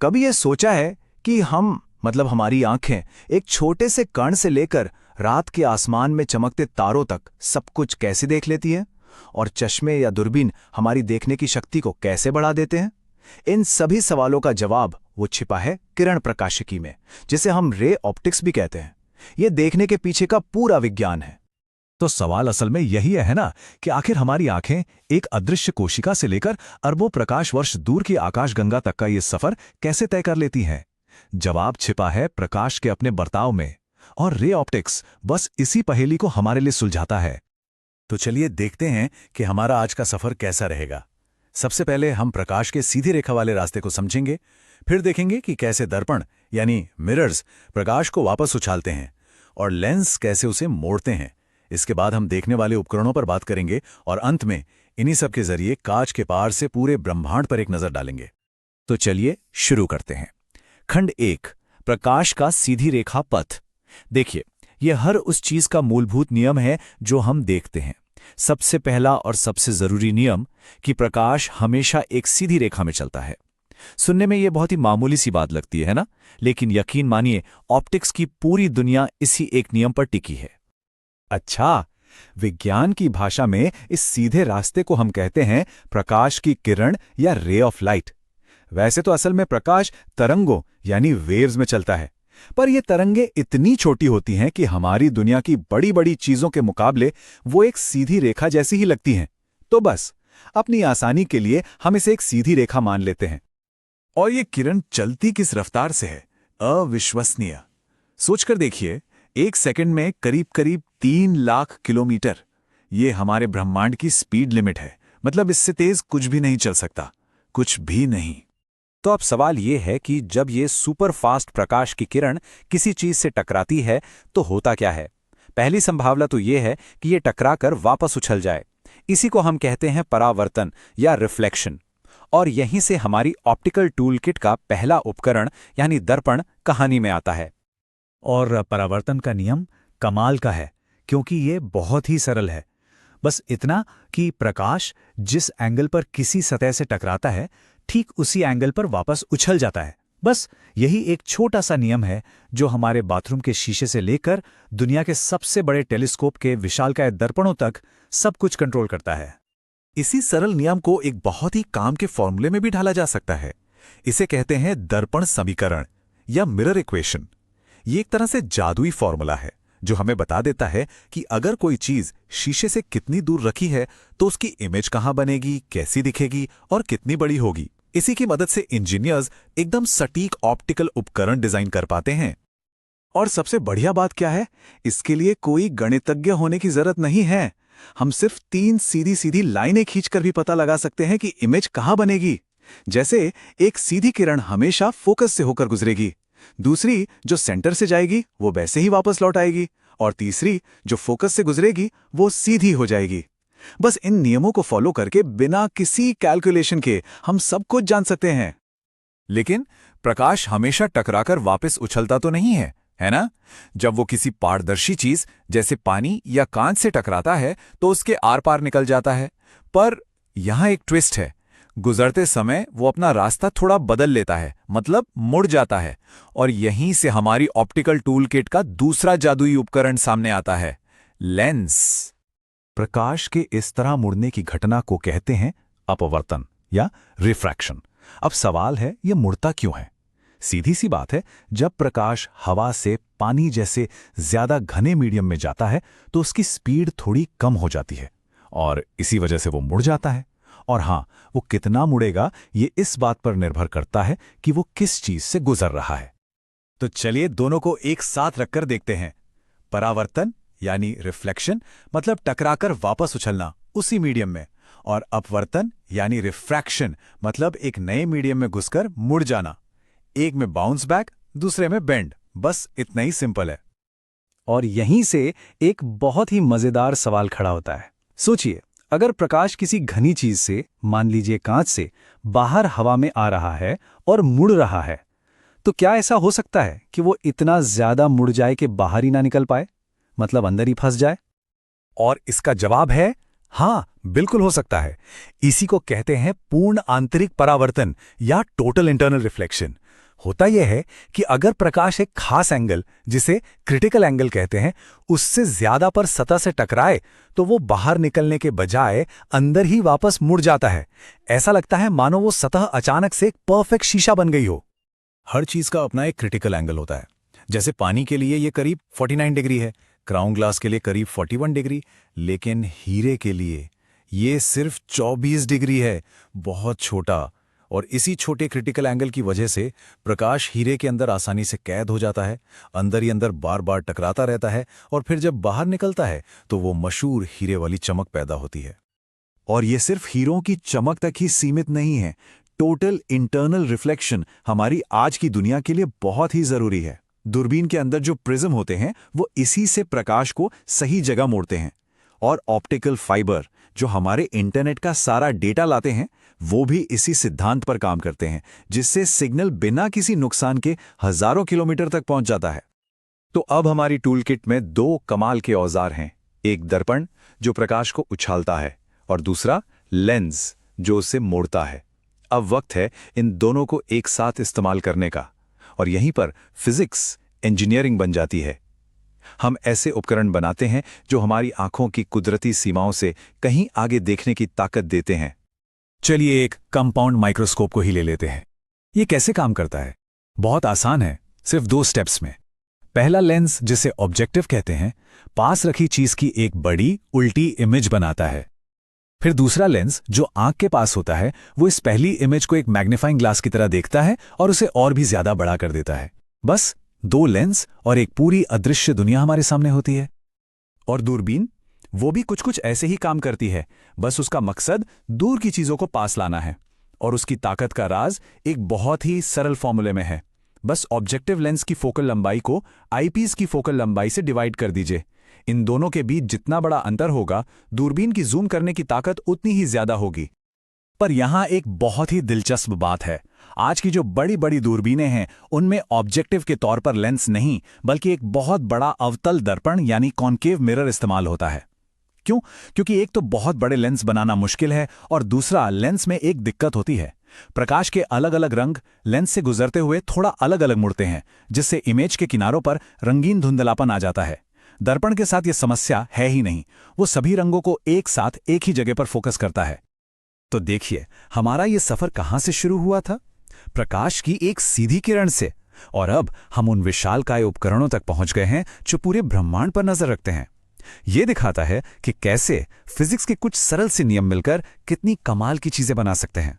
कभी ये सोचा है कि हम मतलब हमारी आंखें एक छोटे से कण से लेकर रात के आसमान में चमकते तारों तक सब कुछ कैसे देख लेती हैं? और चश्मे या दूरबीन हमारी देखने की शक्ति को कैसे बढ़ा देते हैं? इन सभी सवालों का जवाब वो छिपा है किरण प्रकाशिकी में, जिसे हम रे ऑप्टिक्स भी कहते हैं। ये देखने के पीछे का पूरा विज्ञान है। तो सवाल असल में यही है ना कि आखिर हमारी आंखें एक अदृश्य कोशिका से लेकर अरबों प्रकाश वर्ष दूर की आकाशगंगा तक का ये सफर कैसे तय कर लेती हैं? जवाब छिपा है प्रकाश के अपने बर्ताव में, और रे ऑप्टिक्स बस इसी पहेली को हमारे लिए सुलझाता है। तो चलिए देखते हैं कि हमारा आज का सफर कैसा रहेगा। सबसे पहले हम प्रकाश के सीधी रेखा वाले रास्ते को समझेंगे, फिर देखेंगे कि कैसे दर्पण यानी मिरर्स प्रकाश को वापस उछालते हैं और लेंस कैसे उसे मोड़ते हैं। इसके बाद हम देखने वाले उपकरणों पर बात करेंगे और अंत में इन्हीं सब के जरिए कांच के पार से पूरे ब्रह्मांड पर एक नजर डालेंगे। तो चलिए शुरू करते हैं। खंड 1, प्रकाश का सीधी रेखा पथ। देखिए, यह हर उस चीज का मूलभूत नियम है जो हम देखते हैं। सबसे पहला और सबसे जरूरी नियम कि प्रकाश हमेशा एक सीधी रेखा में चलता है। सुनने में यह बहुत ही मामूली सी बात लगती है ना, लेकिन यकीन मानिए ऑप्टिक्स की पूरी दुनिया इसी एक नियम पर टिकी है। अच्छा, विज्ञान की भाषा में इस सीधे रास्ते को हम कहते हैं प्रकाश की किरण या रे ऑफ लाइट। वैसे तो असल में प्रकाश तरंगों यानी वेव्स में चलता है, पर ये तरंगे इतनी छोटी होती हैं कि हमारी दुनिया की बड़ी बड़ी चीजों के मुकाबले वो एक सीधी रेखा जैसी ही लगती हैं। तो बस अपनी आसानी के लिए हम इसे एक सीधी रेखा मान लेते हैं। और ये किरण चलती किस रफ्तार से है? अविश्वसनीय। सोचकर देखिए, एक सेकंड में करीब करीब 3 लाख किलोमीटर। ये हमारे ब्रह्मांड की स्पीड लिमिट है। मतलब इससे तेज कुछ भी नहीं चल सकता, कुछ भी नहीं। तो अब सवाल ये है कि जब ये सुपर फास्ट प्रकाश की किरण किसी चीज से टकराती है तो होता क्या है? पहली संभावना तो ये है कि ये टकराकर वापस उछल जाए। इसी को हम कहते हैं परावर्तन या रिफ्लेक्शन। और यहीं से हमारी ऑप्टिकल टूल किट का पहला उपकरण यानी दर्पण कहानी में आता है। और परावर्तन का नियम कमाल का है, क्योंकि ये बहुत ही सरल है। बस इतना कि प्रकाश जिस एंगल पर किसी सतह से टकराता है, ठीक उसी एंगल पर वापस उछल जाता है। बस यही एक छोटा सा नियम है जो हमारे बाथरूम के शीशे से लेकर दुनिया के सबसे बड़े टेलीस्कोप के विशालकाय दर्पणों तक सब कुछ कंट्रोल करता है। इसी सरल नियम को एक बहुत ही काम के फॉर्मूले में भी ढाला जा सकता है। इसे कहते हैं दर्पण समीकरण या मिरर इक्वेशन। ये एक तरह से जादुई फॉर्मूला है जो हमें बता देता है कि अगर कोई चीज शीशे से कितनी दूर रखी है तो उसकी इमेज कहां बनेगी, कैसी दिखेगी और कितनी बड़ी होगी। इसी की मदद से इंजीनियर्स एकदम सटीक ऑप्टिकल उपकरण डिजाइन कर पाते हैं। और सबसे बढ़िया बात क्या है, इसके लिए कोई गणितज्ञ होने की जरूरत नहीं है। हम सिर्फ 3 सीधी सीधी लाइनें खींचकर भी पता लगा सकते हैं कि इमेज कहां बनेगी। जैसे एक सीधी किरण हमेशा फोकस से होकर गुजरेगी, दूसरी जो सेंटर से जाएगी वो वैसे ही वापस लौट आएगी, और तीसरी जो फोकस से गुजरेगी वो सीधी हो जाएगी। बस इन नियमों को फॉलो करके बिना किसी कैलकुलेशन के हम सब कुछ जान सकते हैं। लेकिन प्रकाश हमेशा टकराकर वापस उछलता तो नहीं है, है ना? जब वो किसी पारदर्शी चीज जैसे पानी या कांच से टकराता है तो उसके आर पार निकल जाता है। पर यहां एक ट्विस्ट है। गुजरते समय वो अपना रास्ता थोड़ा बदल लेता है, मतलब मुड़ जाता है। और यहीं से हमारी ऑप्टिकल टूल किट का दूसरा जादुई उपकरण सामने आता है, लेंस। प्रकाश के इस तरह मुड़ने की घटना को कहते हैं अपवर्तन या रिफ्रैक्शन। अब सवाल है, ये मुड़ता क्यों है? सीधी सी बात है, जब प्रकाश हवा से पानी जैसे ज्यादा घने मीडियम में जाता है तो उसकी स्पीड थोड़ी कम हो जाती है और इसी वजह से वो मुड़ जाता है। और हां, वो कितना मुड़ेगा ये इस बात पर निर्भर करता है कि वो किस चीज से गुजर रहा है। तो चलिए दोनों को एक साथ रखकर देखते हैं। परावर्तन यानी रिफ्लेक्शन, मतलब टकराकर वापस उछलना उसी मीडियम में, और अपवर्तन यानी रिफ्रैक्शन, मतलब एक नए मीडियम में घुसकर मुड़ जाना। एक में बाउंस बैक, दूसरे में बेंड। बस इतना ही सिंपल है। और यहीं से एक बहुत ही मजेदार सवाल खड़ा होता है। सोचिए, अगर प्रकाश किसी घनी चीज से, मान लीजिए कांच से, बाहर हवा में आ रहा है और मुड़ रहा है, तो क्या ऐसा हो सकता है कि वो इतना ज्यादा मुड़ जाए कि बाहर ही ना निकल पाए, मतलब अंदर ही फंस जाए? और इसका जवाब है हां, बिल्कुल हो सकता है। इसी को कहते हैं पूर्ण आंतरिक परावर्तन या टोटल इंटरनल रिफ्लेक्शन। होता यह है कि अगर प्रकाश एक खास एंगल, जिसे क्रिटिकल एंगल कहते हैं, उससे ज्यादा पर सतह से टकराए तो वो बाहर निकलने के बजाय अंदर ही वापस मुड़ जाता है। ऐसा लगता है मानो वो सतह अचानक से एक परफेक्ट शीशा बन गई हो। हर चीज का अपना एक क्रिटिकल एंगल होता है। जैसे पानी के लिए ये करीब 49 डिग्री है, क्राउन ग्लास के लिए करीब 41 डिग्री, लेकिन हीरे के लिए ये सिर्फ 24 डिग्री है, बहुत छोटा। और इसी छोटे क्रिटिकल एंगल की वजह से प्रकाश हीरे के अंदर आसानी से कैद हो जाता है, अंदर ही अंदर बार बार टकराता रहता है, और फिर जब बाहर निकलता है तो वो मशहूर हीरे वाली चमक पैदा होती है। और ये सिर्फ हीरों की चमक तक ही सीमित नहीं है। टोटल इंटरनल रिफ्लेक्शन हमारी आज की दुनिया के लिए बहुत ही जरूरी है। दूरबीन के अंदर जो प्रिज्म होते हैं वो इसी से प्रकाश को सही जगह मोड़ते हैं, और ऑप्टिकल फाइबर जो हमारे इंटरनेट का सारा डेटा लाते हैं वो भी इसी सिद्धांत पर काम करते हैं, जिससे सिग्नल बिना किसी नुकसान के हजारों किलोमीटर तक पहुंच जाता है। तो अब हमारी टूल किट में 2 कमाल के औजार हैं, एक दर्पण जो प्रकाश को उछालता है और दूसरा लेंस जो उसे मोड़ता है। अब वक्त है इन दोनों को एक साथ इस्तेमाल करने का, और यहीं पर फिजिक्स इंजीनियरिंग बन जाती है। हम ऐसे उपकरण बनाते हैं जो हमारी आंखों की कुदरती सीमाओं से कहीं आगे देखने की ताकत देते हैं। चलिए एक कंपाउंड माइक्रोस्कोप को ही ले लेते हैं। ये कैसे काम करता है? बहुत आसान है, सिर्फ 2 स्टेप्स में। पहला लेंस, जिसे ऑब्जेक्टिव कहते हैं, पास रखी चीज की एक बड़ी उल्टी इमेज बनाता है। फिर दूसरा लेंस जो आंख के पास होता है वो इस पहली इमेज को एक मैग्नीफाइंग ग्लास की तरह देखता है और उसे और भी ज्यादा बड़ा कर देता है। बस 2 लेंस और एक पूरी अदृश्य दुनिया हमारे सामने होती है। और दूरबीन, वो भी कुछ ऐसे ही काम करती है, बस उसका मकसद दूर की चीजों को पास लाना है। और उसकी ताकत का राज एक बहुत ही सरल फॉर्मूले में है। बस ऑब्जेक्टिव लेंस की फोकल लंबाई को आईपीस की फोकल लंबाई से डिवाइड कर दीजिए। इन दोनों के बीच जितना बड़ा अंतर होगा, दूरबीन की जूम करने की ताकत उतनी ही ज्यादा होगी। पर यहां एक बहुत ही दिलचस्प बात है। आज की जो बड़ी बड़ी दूरबीनें हैं उनमें ऑब्जेक्टिव के तौर पर लेंस नहीं, बल्कि एक बहुत बड़ा अवतल दर्पण यानी कॉन्केव मिरर इस्तेमाल होता है। क्यों? क्योंकि एक तो बहुत बड़े लेंस बनाना मुश्किल है, और दूसरा, लेंस में एक दिक्कत होती है। प्रकाश के अलग अलग रंग लेंस से गुजरते हुए थोड़ा अलग अलग मुड़ते हैं, जिससे इमेज के किनारों पर रंगीन धुंधलापन आ जाता है। दर्पण के साथ यह समस्या है ही नहीं, वो सभी रंगों को एक साथ एक ही जगह पर फोकस करता है। तो देखिए, हमारा ये सफर कहां से शुरू हुआ था? प्रकाश की एक सीधी किरण से, और अब हम उन विशालकाय उपकरणों तक पहुंच गए हैं जो पूरे ब्रह्मांड पर नजर रखते हैं। यह दिखाता है कि कैसे फिजिक्स के कुछ सरल से नियम मिलकर कितनी कमाल की चीजें बना सकते हैं।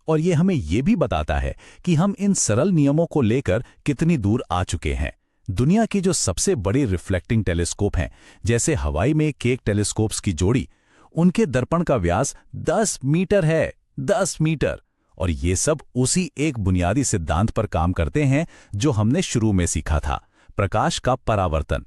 और ये हमें यह भी बताता है कि हम इन सरल नियमों को लेकर कितनी दूर आ चुके हैं। दुनिया की जो सबसे बड़ी रिफ्लेक्टिंग टेलीस्कोप हैं, जैसे हवाई में केक टेलीस्कोप्स की जोड़ी, उनके दर्पण का व्यास 10 मीटर है। 10 मीटर। और ये सब उसी एक बुनियादी सिद्धांत पर काम करते हैं जो हमने शुरू में सीखा था, प्रकाश का परावर्तन।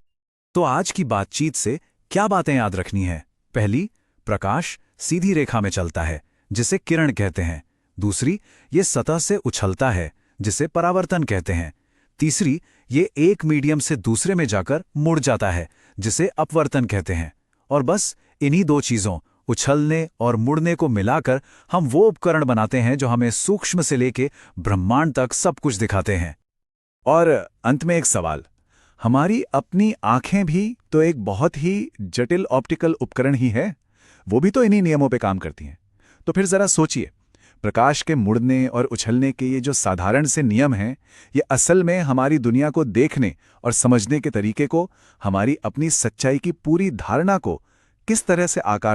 तो आज की बातचीत से क्या बातें याद रखनी है? पहली, प्रकाश सीधी रेखा में चलता है, जिसे किरण कहते हैं। दूसरी, ये सतह से उछलता है, जिसे परावर्तन कहते हैं। तीसरी, ये एक मीडियम से दूसरे में जाकर मुड़ जाता है, जिसे अपवर्तन कहते हैं। और बस इन्हीं 2 चीजों, उछलने और मुड़ने को मिलाकर हम वो उपकरण बनाते हैं जो हमें सूक्ष्म से लेके ब्रह्मांड तक सब कुछ दिखाते हैं। और अंत में एक सवाल, हमारी अपनी आंखें भी तो एक बहुत ही जटिल ऑप्टिकल उपकरण ही है, वो भी तो इन्हीं नियमों पे काम करती हैं। तो फिर जरा सोचिए, प्रकाश के मुड़ने और उछलने के ये जो साधारण से नियम हैं, ये असल में हमारी दुनिया को देखने और समझने के तरीके को, हमारी अपनी सच्चाई की पूरी धारणा को किस तरह से आकार